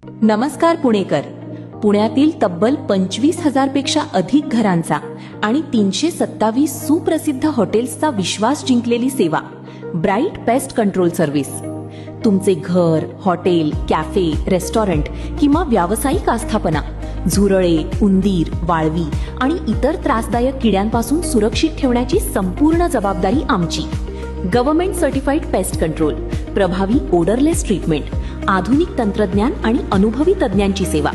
नमस्कार पुणेकर. पुण्यातील तब्बल 25,000 पेक्षा अधिक घरांचा आणि 327 सुप्रसिद्ध हॉटेल्सचा विश्वास जिंकलेली सेवा ब्राईट पेस्ट कंट्रोल सर्व्हिस. तुमचे घर, हॉटेल, कॅफे, रेस्टॉरंट किंवा व्यावसायिक आस्थापना झुरळे, उंदीर, वाळवी आणि इतर त्रासदायक किड्यांपासून सुरक्षित ठेवण्याची संपूर्ण जबाबदारी आमची. गव्हर्नमेंट सर्टिफाईड पेस्ट कंट्रोल, प्रभावी ओडरलेस ट्रीटमेंट, आधुनिक तंत्रज्ञान आणि अनुभवी तज्ज्ञांची सेवा,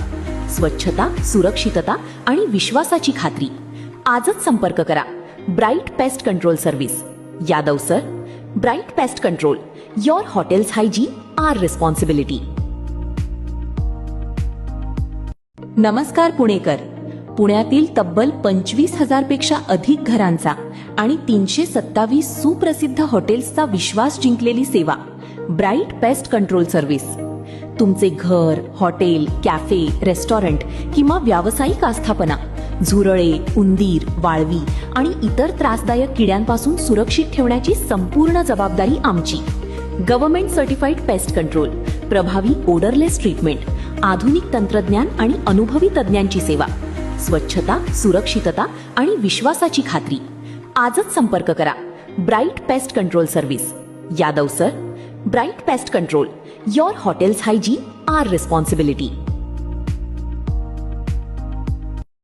स्वच्छता, सुरक्षितता आणि विश्वासाची खात्री. आजच संपर्क करा. Bright pest control service, Yadav sir. Bright pest control, your hotels hygiene our responsibility. नमस्कार पुणेकर. पुण्यातील तब्बल 25,000 पेक्षा अधिक घरांचा आणि 327 सुप्रसिद्ध हॉटेल्सचा विश्वास जिंकलेली सेवा ब्राईट पेस्ट कंट्रोल सर्व्हिस. तुमचे घर, हॉटेल, कॅफे, रेस्टॉरंट किंवा व्यावसायिक आस्थापना झुरळे, उंदीर, वाळवी आणि इतर त्रासदायक किड्यांपासून सुरक्षित ठेवण्याची संपूर्ण जबाबदारी आमची. गव्हर्नमेंट सर्टिफाईड पेस्ट कंट्रोल, प्रभावी ओडरलेस ट्रीटमेंट, आधुनिक तंत्रज्ञान आणि अनुभवी तज्ज्ञांची सेवा, स्वच्छता, सुरक्षितता आणि विश्वासाची खात्री. आजच संपर्क करा. Bright pest control service, Yadav sir. Bright pest control, your hotels hygiene our responsibility.